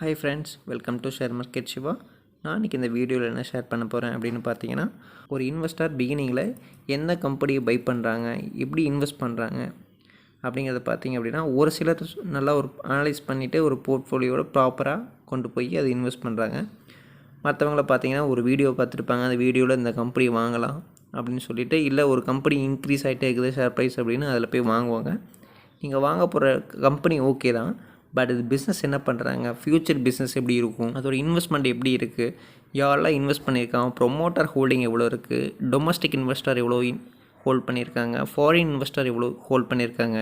Hi friends, welcome to share market Siva. நான் இன்றைக்கி இந்த வீடியோவில் என்ன ஷேர் பண்ண போகிறேன் அப்படின்னு பார்த்தீங்கன்னா, ஒரு இன்வெஸ்டர் பிகினிங்கில் எந்த கம்பெனியை பை பண்ணுறாங்க, எப்படி இன்வெஸ்ட் பண்ணுறாங்க அப்படிங்கிறத பார்த்தீங்க அப்படின்னா, ஒரு சிலர் நல்லா ஒரு அனலைஸ் பண்ணிவிட்டு ஒரு போர்ட்ஃபோலியோட ப்ராப்பராக கொண்டு போய் அது இன்வெஸ்ட் பண்ணுறாங்க. மற்றவங்கள பார்த்தீங்கன்னா ஒரு வீடியோ பார்த்துருப்பாங்க, அந்த வீடியோவில் இந்த கம்பெனி வாங்கலாம் அப்படின்னு சொல்லிவிட்டு, இல்லை ஒரு கம்பெனி இன்க்ரீஸ் ஆகிட்டே இருக்குது ஷேர் ப்ரைஸ் அப்படின்னு அதில் போய் வாங்குவாங்க. நீங்கள் வாங்க போகிற கம்பெனி ஓகே தான், பட் இது பிஸ்னஸ் என்ன பண்ணுறாங்க, ஃப்யூச்சர் பிஸ்னஸ் எப்படி இருக்கும், அதோட இன்வெஸ்ட்மெண்ட் எப்படி இருக்குது, யாரெல்லாம் இன்வெஸ்ட் பண்ணியிருக்காங்க, ப்ரொமோட்டர் ஹோல்டிங் எவ்வளோ இருக்குது, டொமஸ்டிக் இன்வெஸ்டர் எவ்வளோ ஹோல்ட் பண்ணியிருக்காங்க, ஃபாரின் இன்வெஸ்டர் எவ்வளோ ஹோல்ட் பண்ணியிருக்காங்க,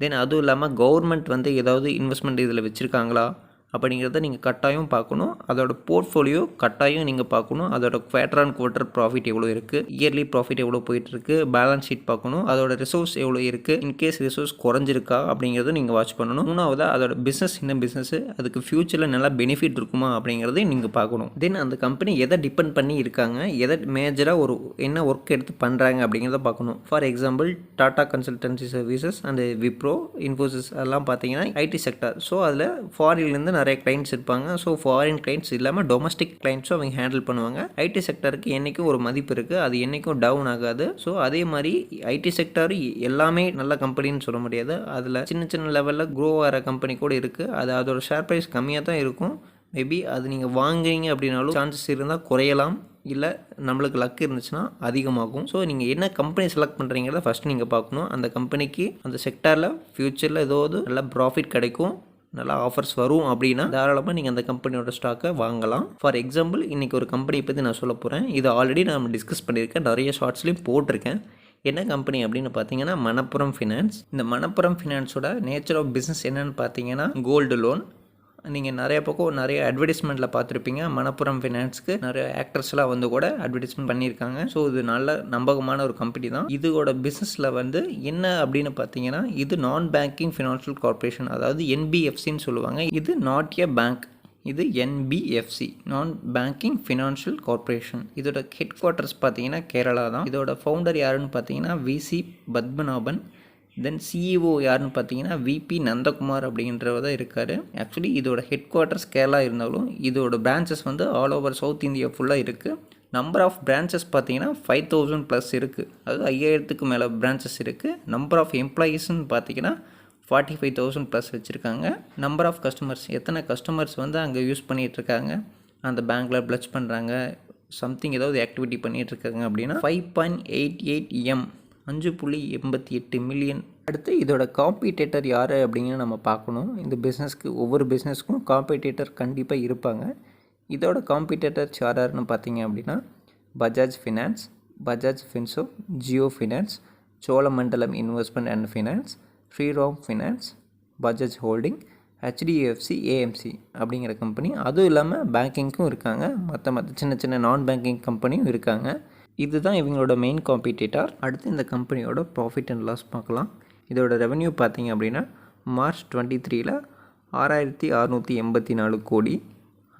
தென் அதுவும் இல்லாமல் கவர்மெண்ட் வந்து ஏதாவது இன்வெஸ்ட்மெண்ட் இதில் வச்சுருக்காங்களா அப்படிங்கிறத நீங்கள் கட்டாயம் பார்க்கணும். அதோட போர்ட்ஃபோலியோ கட்டாயம் நீங்கள் பார்க்கணும். அதோட குவார்டர் ஆன் குவார்டர் ப்ராஃபிட் எவ்வளோ இருக்குது, இயர்லி ப்ராஃபிட் எவ்வளோ போயிட்டுருக்கு, பேலன்ஸ் ஷீட் பார்க்கணும், அதோட ரிசோர்ஸ் எவ்வளோ இருக்குது, இன்கேஸ் ரிசோர்ஸ் குறைஞ்சிருக்கா அப்படிங்கிறத நீங்கள் வாட்ச் பண்ணணும். மூணாவது அதோட பிஸ்னஸ் என்ன பிஸ்னஸ், அதுக்கு ஃப்யூச்சரில் நல்லா பெனிஃபிட் இருக்குமா அப்படிங்கிறதையும் நீங்கள் பார்க்கணும். தென் அந்த கம்பெனி எதை டிபெண்ட் பண்ணி இருக்காங்க, எதை மேஜராக ஒரு என்ன ஒர்க் எடுத்து பண்ணுறாங்க அப்படிங்கிறத பார்க்கணும். For example Tata consultancy services and Wipro, Infosys அதெல்லாம் பார்த்தீங்கன்னா ஐடி செக்டர். ஸோ அதில் ஃபாரின்லேருந்து நிறைய கிளைண்ட்ஸ் இருப்பாங்க. ஸோ ஃபாரின் கிளைண்ட்ஸ் இல்லாமல் டொமஸ்டிக் கிளைண்ட்ஸும் அவங்க ஹேண்டில் பண்ணுவாங்க. ஐடி செக்டருக்கு என்றைக்கும் ஒரு மதிப்பு இருக்குது, அது என்றைக்கும் டவுன் ஆகாது. ஸோ அதே மாதிரி ஐடி செக்டர் எல்லாமே நல்ல கம்பெனின்னு சொல்ல முடியாது, அதில் சின்ன சின்ன லெவலில் க்ரோ ஆகிற கம்பெனி கூட இருக்குது. அது அதோட ஷேர் ப்ரைஸ் கம்மியாக தான் இருக்கும். மேபி அது நீங்கள் வாங்குறீங்க அப்படின்னாலும் சான்சஸ் இருந்தால் குறையலாம், இல்லை நம்மளுக்கு லக் இருந்துச்சுன்னா அதிகமாகும். ஸோ நீங்கள் என்ன கம்பெனி செலக்ட் பண்ணுறீங்கிறத ஃபஸ்ட்டு நீங்கள் பார்க்கணும். அந்த கம்பெனிக்கு அந்த செக்டாரில் ஃப்யூச்சரில் ஏதாவது நல்ல ப்ராஃபிட் கிடைக்கும், நல்லா ஆஃபர்ஸ் வரும் அப்படின்னா தாராளமாக நீங்கள் அந்த கம்பெனியோட ஸ்டாக்கை வாங்கலாம். ஃபார் எக்ஸாம்பிள் இன்றைக்கி ஒரு கம்பெனியை பற்றி நான் சொல்ல போகிறேன். இது ஆல்ரெடி நான் டிஸ்கஸ் பண்ணியிருக்கேன், நிறைய ஷார்ட்ஸ்லையும் போட்டிருக்கேன். என்ன கம்பெனி அப்படின்னு பார்த்தீங்கன்னா மணப்புரம் ஃபினான்ஸ். இந்த மணப்புரம் ஃபினான்ஸோட நேச்சர் ஆஃப் பிஸ்னஸ் என்னென்னு பார்த்தீங்கன்னா கோல்டு லோன். நீங்கள் நிறைய பக்கம் நிறைய அட்வர்டைஸ்மெண்ட்டில் பார்த்துருப்பீங்க. மணப்புரம் ஃபினான்ஸ்க்கு நிறைய ஆக்டர்ஸ்லாம் வந்து கூட அட்வர்டைஸ்மெண்ட் பண்ணியிருக்காங்க. ஸோ இது நல்ல நம்பகமான ஒரு கம்பெனி தான். இதோட பிஸ்னஸில் வந்து என்ன அப்படின்னு பார்த்தீங்கன்னா, இது நான் பேங்கிங் ஃபினான்ஷியல் கார்பரேஷன், அதாவது என்பிஎஃப்சின்னு சொல்லுவாங்க. இது நாட் எ பேங்க், இது என்பிஎஃப்சி, நான் பேங்கிங் ஃபினான்ஷியல் கார்பரேஷன். இதோட ஹெட் குவார்ட்டர்ஸ் பார்த்தீங்கன்னா கேரளா தான். இதோட ஃபவுண்டர் யாருன்னு பார்த்தீங்கன்னா விசி பத்மநாபன். தென் சிஇஓ யாருன்னு பார்த்தீங்கன்னா விபி நந்தகுமார் அப்படின்றவர் தான் இருக்கார். ஆக்சுவலி இதோட ஹெட் குவார்ட்டர்ஸ் கேரளா இருந்தாலும் இதோட பிரான்ச்சஸ் வந்து ஆல் ஓவர் சவுத் இந்தியா ஃபுல்லாக இருக்குது. நம்பர் ஆஃப் பிரான்ச்சஸ் பார்த்தீங்கன்னா 5000+ இருக்குது, அதாவது 5000க்கு மேலே பிரான்ச்சஸ் இருக்குது. நம்பர் ஆஃப் எம்ப்ளாயீஸ்ன்னு பார்த்தீங்கன்னா 45,000+ வச்சுருக்காங்க. நம்பர் ஆஃப் கஸ்டமர்ஸ், எத்தனை கஸ்டமர்ஸ் வந்து அங்கே யூஸ் பண்ணிகிட்ருக்காங்க, அந்த பேங்க்கில் ப்ளச் பண்ணுறாங்க, சம்திங் ஏதாவது ஆக்டிவிட்டி பண்ணிகிட்ருக்காங்க அப்படின்னா 5.88 5.88 மில்லியன். அடுத்து இதோட காம்படிட்டர் யார் அப்படிங்கிற நம்ம பார்க்கணும். இந்த பிஸ்னஸ்க்கு ஒவ்வொரு பிஸ்னஸ்க்கும் காம்படிட்டர் கண்டிப்பாக இருப்பாங்க. இதோட காம்படிட்டர்ஸ் யாருன்னு பார்த்தீங்க அப்படின்னா பஜாஜ் ஃபினான்ஸ், பஜாஜ் ஃபின்சோ, Jio finance, Cholamandalam investment and finance, Shriram finance, Bajaj holding, HDFC, AMC அப்படிங்கிற கம்பெனி. அதுவும் இல்லாமல் பேங்கிங்க்கும் இருக்காங்க, மற்ற சின்ன சின்ன நான் பேங்கிங் கம்பெனியும் இருக்காங்க. இதுதான் இவங்களோட மெயின் காம்படிட்டர். அடுத்து இந்த கம்பெனியோட ப்ராஃபிட் அண்ட் லாஸ் பார்க்கலாம். இதோட ரெவென்யூ பார்த்தீங்க அப்படின்னா மார்ச் 23 6,684 கோடி.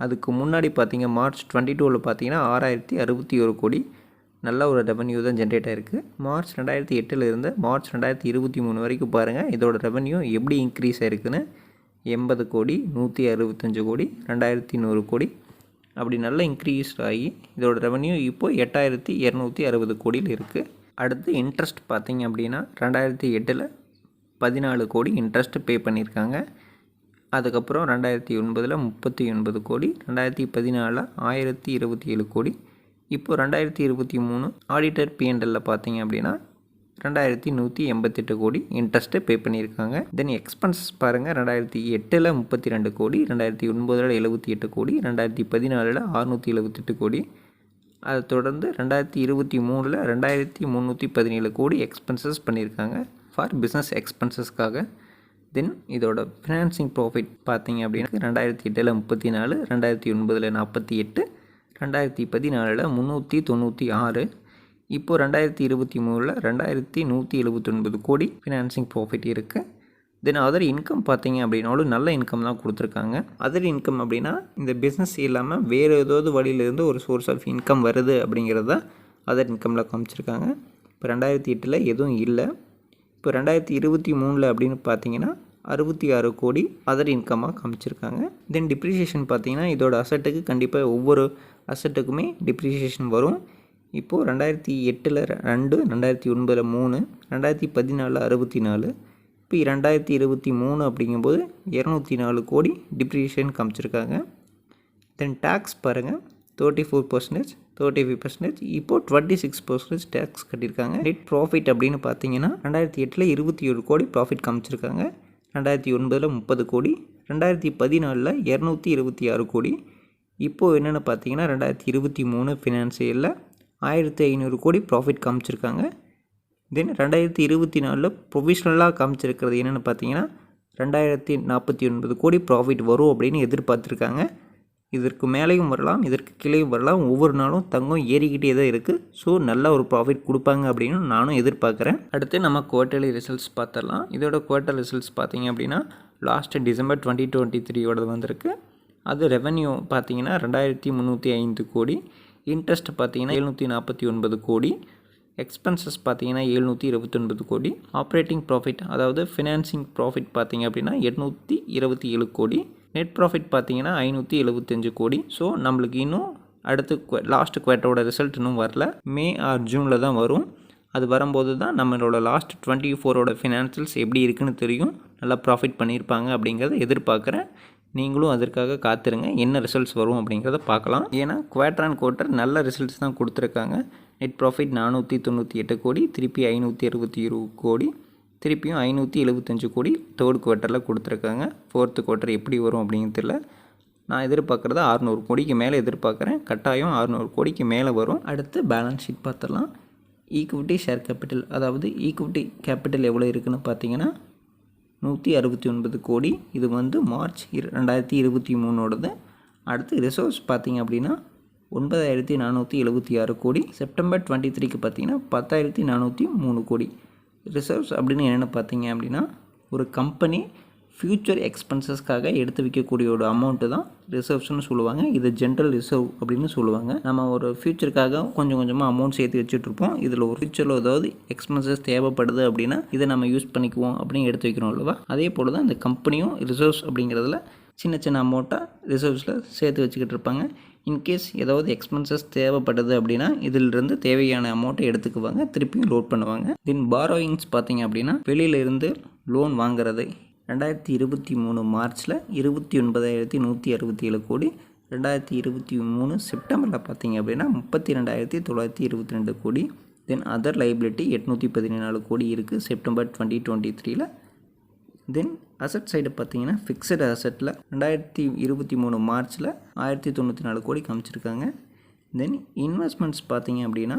அதுக்கு முன்னாடி பார்த்தீங்க மார்ச் 22 பார்த்தீங்கன்னா 6,061 கோடி. நல்ல ஒரு ரெவென்யூ தான் ஜென்ரேட் ஆகிருக்கு. மார்ச் 2008 இருந்து மார்ச் 2023 வரைக்கும் பாருங்கள் இதோட ரெவென்யூ எப்படி இன்க்ரீஸ் ஆகிருக்குன்னு. 80 கோடி, 165 கோடி, 2100 கோடி, அப்படி நல்லா இன்க்ரீஸ் ஆகி இதோட ரெவென்யூ இப்போது 8,260 கோடியில் இருக்குது. அடுத்து இன்ட்ரெஸ்ட் பார்த்திங்க அப்படின்னா 2008 14 கோடி இன்ட்ரெஸ்ட் பே பண்ணியிருக்காங்க. அதுக்கப்புறம் 2009 39 கோடி, 2014 1027 கோடி, இப்போது 2023 ஆடிட்டர் பிஎன்எல்ல பார்த்திங்க அப்படின்னா 2,188 கோடி இன்ட்ரெஸ்ட்டு பே பண்ணியிருக்காங்க. தென் எக்ஸ்பென்சஸ் பாருங்கள், 2008 32 கோடி, 2009 78 கோடி, 2014 678 கோடி. அதை தொடர்ந்து 2023 2,317 கோடி எக்ஸ்பென்சஸ் பண்ணியிருக்காங்க ஃபார் பிஸ்னஸ் எக்ஸ்பென்சஸ்க்காக. தென் இதோட ஃபினான்சிங் ப்ராஃபிட் பார்த்திங்க அப்படின்னா 2008 34, 2009 48, 2014 396, இப்போது 2023 2,179 கோடி ஃபினான்சிங் ப்ராஃபிட் இருக்குது. தென் அதர் இன்கம் பார்த்தீங்க அப்படின்னாலும் நல்ல இன்கம் தான் கொடுத்துருக்காங்க. அதர் இன்கம் அப்படின்னா இந்த பிஸ்னஸ் இல்லாமல் வேறு ஏதாவது வழியிலேருந்து ஒரு சோர்ஸ் ஆஃப் இன்கம் வருது அப்படிங்கிறத அதர் இன்கமில் காமிச்சிருக்காங்க. இப்போ 2008 எதுவும் இல்லை. இப்போ 2023 அப்படின்னு பார்த்தீங்கன்னா 66 கோடி அதர் இன்கமாக காமிச்சிருக்காங்க. தென் டிப்ரிசியேஷன் பார்த்தீங்கன்னா இதோட அசட்டுக்கு கண்டிப்பாக ஒவ்வொரு அசட்டுக்குமே டிப்ரிசியேஷன் வரும். இப்போது 2008 2, 2009 3, 2014 64, இப்போ 2023 அப்படிங்கும்போது 204 கோடி டிப்ரிசியேஷன் காமிச்சிருக்காங்க. தென் டேக்ஸ் பாருங்கள் 34%, 35%, இப்போது 26% டேக்ஸ் கட்டியிருக்காங்க. நெட் ப்ராஃபிட் அப்படின்னு பார்த்தீங்கன்னா 2008 27 கோடி ப்ராஃபிட் காமிச்சிருக்காங்க, 2009 30 கோடி, 2014 226 கோடி. இப்போது என்னென்னு பார்த்தீங்கன்னா 2023 ஃபினான்சியலில் 1500 கோடி ப்ராஃபிட் காமிச்சிருக்காங்க. தென் 2024 ப்ரொவிஷ்னலாக காமிச்சிருக்கிறது என்னென்னு பார்த்தீங்கன்னா 2049 கோடி ப்ராஃபிட் வரும் அப்படின்னு எதிர்பார்த்துருக்காங்க. இதற்கு மேலேயும் வரலாம், இதற்கு கீழேயும் வரலாம். ஒவ்வொரு நாளும் தங்கம் ஏறிக்கிட்டே தான் இருக்குது. ஸோ நல்ல ஒரு ப்ராஃபிட் கொடுப்பாங்க அப்படின்னு நானும் எதிர்பார்க்குறேன். அடுத்து நம்ம குவார்ட்டர்லி ரிசல்ட்ஸ் பார்த்துடலாம். இதோட குவார்ட்டர் ரிசல்ட்ஸ் பார்த்தீங்க அப்படின்னா லாஸ்ட் டிசம்பர் 2023 வந்திருக்கு. அது ரெவென்யூ பார்த்தீங்கன்னா 2305 கோடி, இன்ட்ரெஸ்ட் பார்த்தீங்கன்னா 749 கோடி, எக்ஸ்பென்சஸ் பார்த்தீங்கன்னா 729 கோடி, ஆப்ரேட்டிங் ப்ராஃபிட் அதாவது ஃபினான்சிங் ப்ராஃபிட் பார்த்தீங்க அப்படின்னா 827 கோடி, நெட் ப்ராஃபிட் பார்த்தீங்கன்னா 575 கோடி. ஸோ நம்மளுக்கு இன்னும் அடுத்து லாஸ்ட் குவார்ட்டரோட ரிசல்ட் இன்னும் வரல. மே ஆர் ஜூனில் தான் வரும். அது வரும்போது தான் நம்மளோட லாஸ்ட் 24 ஃபினான்ஷியல்ஸ் எப்படி இருக்குன்னு தெரியும். நல்லா ப்ராஃபிட் பண்ணியிருப்பாங்க அப்படிங்கிறத எதிர்பார்க்குறேன். நீங்களும் அதற்காக காத்துருங்க, என்ன ரிசல்ட்ஸ் வரும் அப்படிங்கிறத பார்க்கலாம். ஏன்னா குவார்ட்டர் அண்ட் குவார்ட்டர் நல்ல ரிசல்ட்ஸ் தான் கொடுத்துருக்காங்க. நெட் ப்ராஃபிட் 498 கோடி, திருப்பி 562 கோடி, திருப்பியும் 575 கோடி தேர்ட் குவார்ட்டரில் கொடுத்துருக்காங்க. ஃபோர்த்து குவார்ட்டர் எப்படி வரும் அப்படிங்கிறது தெரியல. நான் எதிர்பார்க்குறது 600 கோடிக்கு மேலே எதிர்பார்க்குறேன். கட்டாயம் 600 கோடிக்கு மேலே வரும். அடுத்து பேலன்ஸ் ஷீட் பார்த்துடலாம். ஈக்விட்டி ஷேர் கேபிட்டல் அதாவது ஈக்விட்டி கேபிட்டல் எவ்வளோ இருக்குதுன்னு பார்த்தீங்கன்னா 169 கோடி. இது வந்து மார்ச் 2023. அடுத்து ரிசர்வ்ஸ் பார்த்தீங்க அப்படின்னா 9476 கோடி. செப்டம்பர் 23க்கு பார்த்தீங்கன்னா 10403 கோடி. ரிசர்வ்ஸ் அப்படின்னு என்னென்னு பார்த்தீங்க அப்படின்னா ஒரு கம்பெனி ஃப்யூச்சர் எக்ஸ்பென்சஸ்க்காக எடுத்து வைக்கக்கூடிய ஒரு அமௌண்ட்டு தான் ரிசர்வ்ஸ்னு சொல்லுவாங்க. இது ஜென்ரல் ரிசர்வ் அப்படின்னு சொல்லுவாங்க. நம்ம ஒரு ஃப்யூச்சருக்காக கொஞ்சம் கொஞ்சமாக அமௌண்ட் சேர்த்து வச்சுட்ருப்போம். இதில் ஒரு ஃப்யூச்சரில் ஏதாவது எக்ஸ்பென்சஸ் தேவைப்படுது அப்படின்னா இதை நம்ம யூஸ் பண்ணிக்குவோம் அப்படின்னு எடுத்து வைக்கிறோம் அல்லவா. அதே போல் தான் இந்த கம்பெனியும் ரிசர்வ்ஸ் அப்படிங்கிறதுல சின்ன சின்ன அமௌண்ட்டாக ரிசர்வ்ஸில் சேர்த்து வச்சுக்கிட்டு இருப்பாங்க. இன்கேஸ் ஏதாவது எக்ஸ்பென்சஸ் தேவைப்படுது அப்படின்னா இதிலிருந்து தேவையான அமௌண்ட்டை எடுத்துக்குவாங்க, திருப்பியும் லோட் பண்ணுவாங்க. தென் பாரோயிங்ஸ் பார்த்தீங்க அப்படின்னா வெளியிலிருந்து லோன் வாங்குறது 2023 மார்ச்சில் 29,167 கோடி, 2023 செப்டம்பரில் பார்த்தீங்க அப்படின்னா 32,922 கோடி. தென் அதர் லைபிலிட்டி 814 கோடி இருக்குது செப்டம்பர் 2023. தென் அசட் சைடு பார்த்தீங்கன்னா ஃபிக்ஸடு அசட்டில் 2023 மார்ச்சில் 1094 கோடி காமிச்சிருக்காங்க. தென் இன்வெஸ்ட்மெண்ட்ஸ் பார்த்தீங்க அப்படின்னா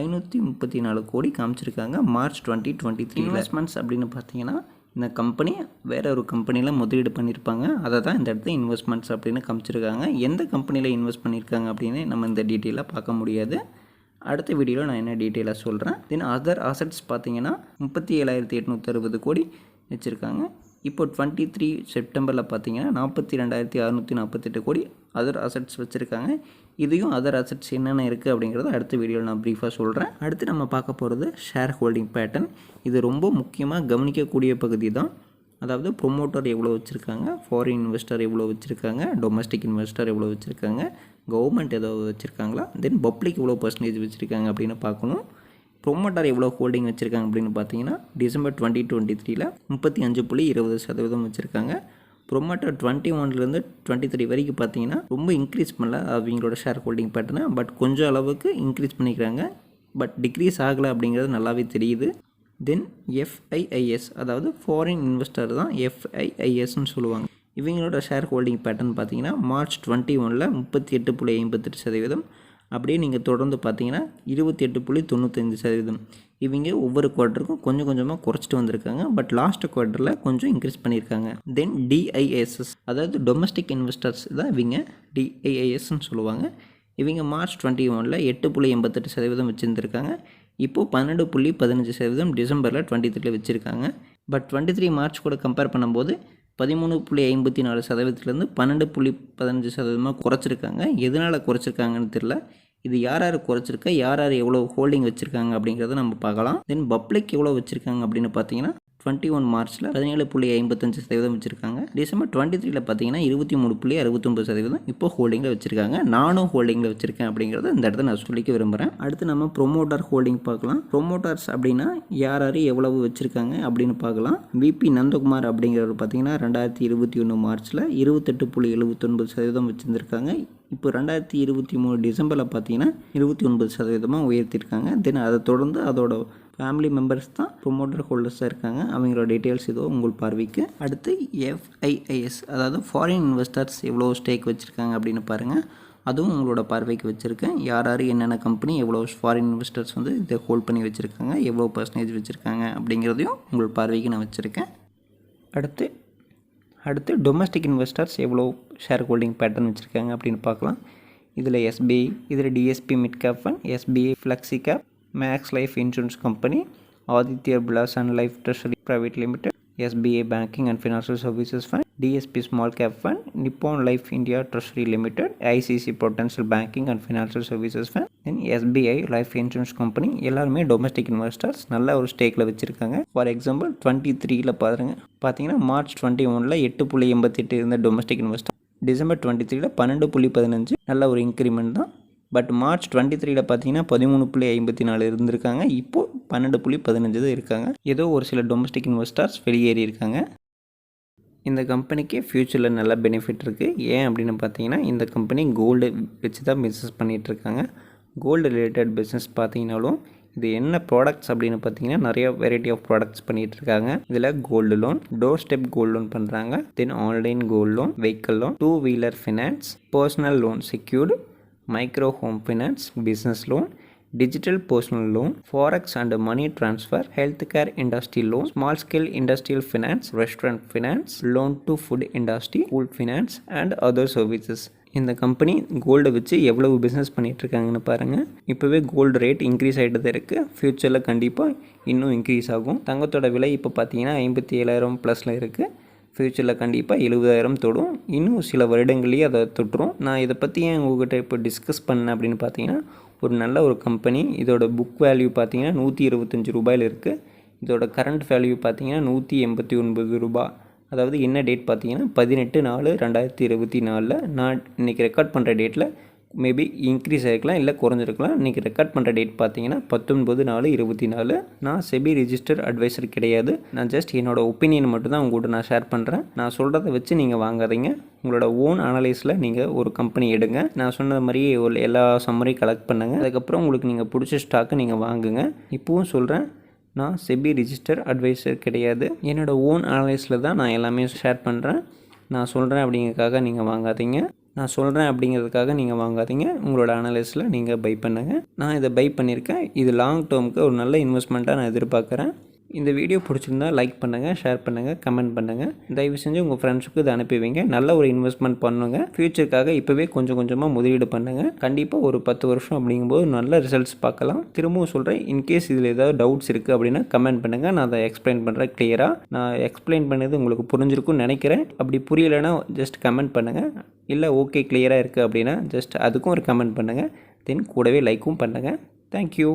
534 கோடி காமிச்சிருக்காங்க மார்ச் 2023. இன்வெஸ்ட்மெண்ட்ஸ் அப்படின்னு பார்த்தீங்கன்னா இந்த கம்பெனி வேற ஒரு கம்பெனியில் முதலீடு பண்ணியிருப்பாங்க, அதை தான் இந்த இடத்துல இன்வெஸ்ட்மெண்ட்ஸ் அப்படின்னு காமிச்சிருக்காங்க. எந்த கம்பெனியில் இன்வெஸ்ட் பண்ணியிருக்காங்க அப்படின்னு நம்ம இந்த டீட்டெயிலாக பார்க்க முடியாது. அடுத்த வீடியோவில் நான் என்ன டீட்டெயிலாக சொல்கிறேன். தென் அதர் அசட்ஸ் பார்த்தீங்கன்னா 37,860 கோடி வச்சுருக்காங்க. இப்போ 23 செப்டம்பரில் பார்த்தீங்கன்னா 42,648 கோடி அதர் அசட்ஸ் வச்சுருக்காங்க. இதையும் அதர் அசட்ஸ் என்னென்ன இருக்குது அப்படிங்கிறத அடுத்த வீடியோவில் நான் ப்ரீஃபாக சொல்கிறேன். அடுத்து நம்ம பார்க்க போகிறது ஷேர் ஹோல்டிங் பேட்டர்ன். இது ரொம்ப முக்கியமாக கவனிக்கக்கூடிய பகுதி தான். அதாவது ப்ரொமோட்டர் எவ்வளோ வச்சுருக்காங்க, ஃபாரின் இன்வெஸ்டர் எவ்வளோ வச்சுருக்காங்க, டொமஸ்டிக் இன்வெஸ்டர் எவ்வளோ வச்சுருக்காங்க, கவர்மெண்ட் ஏதாவது வச்சுருக்காங்களா, தென் பப்ளிக் எவ்வளோ பர்சன்டேஜ் வச்சுருக்காங்க அப்படின்னு பார்க்கணும். ப்ரொமோட்டர் எவ்வளோ ஹோல்டிங் வச்சுருக்காங்க அப்படின்னு பார்த்தீங்கன்னா டிசம்பர் 2023 35.20% வச்சுருக்காங்க. ப்ரொமோட்டர் 21லேருந்து 23 வரைக்கும் பார்த்தீங்கன்னா ரொம்ப இன்க்ரீஸ் பண்ணல அவங்களோட ஷேர் ஹோல்டிங் பேட்டர்னை, பட் கொஞ்சம் அளவுக்கு இன்க்ரீஸ் பண்ணிக்கிறாங்க, பட் டிக்ரீஸ் ஆகலை அப்படிங்கிறது நல்லாவே தெரியுது. தென் FIIS அதாவது ஃபாரின் இன்வெஸ்டர் தான் FIISன்னு சொல்லுவாங்க. இவங்களோட ஷேர் ஹோல்டிங் பேட்டர்ன் பார்த்தீங்கன்னா மார்ச் 21 38.58%. அப்படியே நீங்கள் தொடர்ந்து பார்த்தீங்கன்னா 28.95%. இவங்க ஒவ்வொரு குவார்ட்டருக்கும் கொஞ்சம் கொஞ்சமாக குறைச்சிட்டு வந்திருக்காங்க, பட் லாஸ்ட் குவார்ட்டரில் கொஞ்சம் இன்க்ரீஸ் பண்ணியிருக்காங்க. தென் DISS அதாவது டொமஸ்டிக் இன்வெஸ்டர்ஸ் தான் இவங்க DIISன்னு சொல்லுவாங்க. இவங்க மார்ச் 21 8.88% வச்சுருந்துருக்காங்க. இப்போது 12.15% டிசம்பரில் 23 வச்சுருக்காங்க. பட் 23 மார்ச் கூட கம்பேர் பண்ணும்போது 13.54%லேருந்து 12.15% குறைச்சிருக்காங்க. எதனால் குறைச்சிருக்காங்கன்னு தெரியல. இது யார் யார் குறைச்சிருக்கா, யார் யார் எவ்வளோ ஹோல்டிங் வச்சுருக்காங்க அப்படிங்கிறத நம்ம பார்க்கலாம். தென் பப்ளிக் எவ்வளோ வச்சுருக்காங்க அப்படின்னு பார்த்தீங்கன்னா 21 மார்ச்சில் 17.55% வச்சுருக்காங்க. டிசம்பர் 23ல் பார்த்தீங்கன்னா 23.69% இப்போ ஹோல்டிங்கில் வச்சுருக்காங்க. நானும் ஹோல்டிங்கில் வச்சுருக்கேன் அப்படிங்கிறத இந்த இடத்துல நான் சொல்லிக்க விரும்புகிறேன். அடுத்து நம்ம ப்ரொமோட்டர் ஹோல்டிங் பார்க்கலாம். ப்ரொமோட்டர்ஸ் அப்படின்னா யார் யார் எவ்வளவு வச்சுருக்காங்க அப்படின்னு பார்க்கலாம். விபி நந்தகுமார் அப்படிங்கிறவர் பார்த்தீங்கன்னா 2021 மார்ச்சில் 28.79% வச்சுருந்துருக்காங்க. இப்போ 2023 டிசம்பரில் பார்த்தீங்கன்னா 29% உயர்த்திருக்காங்க. தென் அதை தொடர்ந்து அதோட ஃபேமிலி மெம்பர்ஸ் தான் ப்ரொமோட்டர் ஹோல்டர்ஸாக இருக்காங்க. அவங்களோட டீட்டெயில்ஸ் இதோ உங்கள் பார்வைக்கு. அடுத்து FIIs அதாவது ஃபாரின் இன்வெஸ்டர்ஸ் எவ்வளோ ஸ்டேக் வச்சுருக்காங்க அப்படின்னு பாருங்கள். அதுவும் உங்களோட பார்வைக்கு வச்சுருக்கேன். யார் யார் என்னென்ன கம்பெனி எவ்வளோ ஃபாரின் இன்வெஸ்டர்ஸ் வந்து இதை ஹோல்ட் பண்ணி வச்சுருக்காங்க, எவ்வளோ பர்சன்டேஜ் வச்சுருக்காங்க அப்படிங்கிறதையும் உங்கள் பார்வைக்கு நான் வச்சுருக்கேன். அடுத்து டொமஸ்டிக் இன்வெஸ்டர்ஸ் எவ்வளோ ஷேர் ஹோல்டிங் பேட்டர்ன் வச்சுருக்காங்க அப்படின்னு பார்க்கலாம். இதில் SBI, இதில் DSP mid cap fund, SBI flexi cap, Max Life insurance company, Aditya Birla Sun Life treasury private limited, SBI banking and financial services fund, DSP small cap fund, Nippon Life India treasury limited, ICC potential banking and financial services fund, then SBI life insurance company. எல்லாருமே domestic investors நல்ல ஒரு ஸ்டேக்கில் வச்சுருக்காங்க. For example 23ல் பார்த்தீங்கன்னா March 21ல் 8.88 இருந்த domestic investor December 23ல் 12.15 நல்ல ஒரு increment தான். But March 23ல் பார்த்தீங்கன்னா 13.54 இருந்திருக்காங்க. இப்போது 12.15 தான் இருக்காங்க. ஏதோ ஒரு சில டொமஸ்டிக் இன்வெஸ்டர்ஸ் வெளியேறி இருக்காங்க. இந்த கம்பெனிக்கு ஃப்யூச்சரில் நல்ல பெனிஃபிட் இருக்குது. ஏன் அப்படின்னு பார்த்தீங்கன்னா இந்த கம்பெனி கோல்டு வச்சு தான் பிஸ்னஸ் பண்ணிகிட்ருக்காங்க. கோல்டு ரிலேட்டட் பிஸ்னஸ் பார்த்தீங்கன்னாலும் இது என்ன ப்ராடக்ட்ஸ் அப்படின்னு பார்த்தீங்கன்னா நிறைய வெரைட்டி ஆஃப் ப்ராடக்ட்ஸ் பண்ணிகிட்ருக்காங்க. இதில் gold loan, door step gold loan பண்ணுறாங்க, then online gold loan, vehicle loan, 2 wheeler finance, personal loan secured, micro home finance, business loan, digital personal loan, forex and money transfer, health care industry loan, small scale industrial finance, restaurant finance, loan to food industry, food finance and other services. இந்த company கோல்டை வச்சு எவ்வளவு business பண்ணிகிட்ருக்காங்கன்னு பாருங்கள். இப்போவே gold rate increase ஆகிட்டு தான் இருக்குது. ஃப்யூச்சரில் கண்டிப்பாக இன்னும் இன்க்ரீஸ் ஆகும். தங்கத்தோட விலை இப்போ பார்த்தீங்கன்னா 57,000 ப்ளஸில் இருக்குது. ஃப்யூச்சரில் கண்டிப்பாக 70,000 தொடும். இன்னும் சில வருடங்கள்லேயே அதை தொட்டுரும். நான் இதை பற்றி ஏன் உங்கள்கிட்ட இப்போ டிஸ்கஸ் பண்ணேன் அப்படின்னு பார்த்தீங்கன்னா ஒரு நல்ல ஒரு கம்பெனி. இதோட புக் வேல்யூ பார்த்தீங்கன்னா 125 ரூபாயில் இருக்குது. இதோட கரண்ட் வேல்யூ பார்த்தீங்கன்னா 189 ரூபாய். அதாவது என்ன டேட் பார்த்தீங்கன்னா 18/4/2024. நான் இன்றைக்கி ரெக்கார்ட் பண்ணுற டேட்டில் மேபி இன்க்ரீஸ் ஆகிருக்கலாம், இல்லை குறைஞ்சிருக்கலாம். இன்றைக்கி ரெக்கார்ட் பண்ணுற டேட் பார்த்தீங்கன்னா 19/4/24. நான் செபி ரிஜிஸ்டர் அட்வைசர் கிடையாது. நான் ஜஸ்ட் என்னோடய ஒப்பீனியன் மட்டும் தான் உங்கள்கிட்ட நான் ஷேர் பண்ணுறேன். நான் சொல்கிறத வச்சு நீங்கள் வாங்காதீங்க. உங்களோட ஓன் அனலைஸில் நீங்கள் ஒரு கம்பெனி எடுங்க. நான் சொன்னது மாதிரியே எல்லா சம்மரையும் கலெக்ட் பண்ணுங்கள். அதுக்கப்புறம் உங்களுக்கு நீங்கள் பிடிச்ச ஸ்டாக்கை நீங்கள் வாங்குங்க. இப்போவும் சொல்கிறேன், நான் செபி ரிஜிஸ்டர் அட்வைசர் கிடையாது. என்னோடய ஓன் அனலைஸில் தான் நான் எல்லாமே ஷேர் பண்ணுறேன். நான் சொல்கிறேன் அப்படிங்கிறதுக்காக நீங்கள் வாங்காதீங்க. உங்களோட அனலைஸில் நீங்கள் பை பண்ணுங்கள். நான் இதை பை பண்ணியிருக்கேன். இது லாங் டேர்முக்கு ஒரு நல்ல இன்வெஸ்ட்மெண்ட்டாக நான் எதிர்பார்க்குறேன். இந்த வீடியோ பிடிச்சிருந்தா லைக் பண்ணுங்கள், ஷேர் பண்ணுங்கள், கமெண்ட் பண்ணுங்கள். தயவு செஞ்சு உங்கள் ஃப்ரெண்ட்ஸுக்கு இதை அனுப்பி வைங்க. நல்ல ஒரு இன்வெஸ்ட்மெண்ட் பண்ணுங்க. ஃப்யூச்சருக்காக இப்போவே கொஞ்சம் கொஞ்சமாக முதலீடு பண்ணுங்கள். கண்டிப்பாக ஒரு 10 வருஷம் அப்படிங்கும்போது நல்ல ரிசல்ட்ஸ் பார்க்கலாம். திரும்பவும் சொல்கிறேன், இன்கேஸ் இதில் ஏதாவது டவுட்ஸ் இருக்குது அப்படின்னா கமெண்ட் பண்ணுங்கள். நான் அதை எக்ஸ்பிளைன் பண்ணுறேன் கிளியராக. நான் எக்ஸ்பிளைன் பண்ணது உங்களுக்கு புரிஞ்சிருக்கும்னு நினைக்கிறேன். அப்படி புரியலைன்னா ஜஸ்ட் கமெண்ட் பண்ணுங்கள். இல்லை ஓகே கிளியராக இருக்குது அப்படின்னா ஜஸ்ட் அதுக்கும் ஒரு கமெண்ட் பண்ணுங்கள். தென் கூடவே லைக்கும் பண்ணுங்கள். தேங்க்யூ.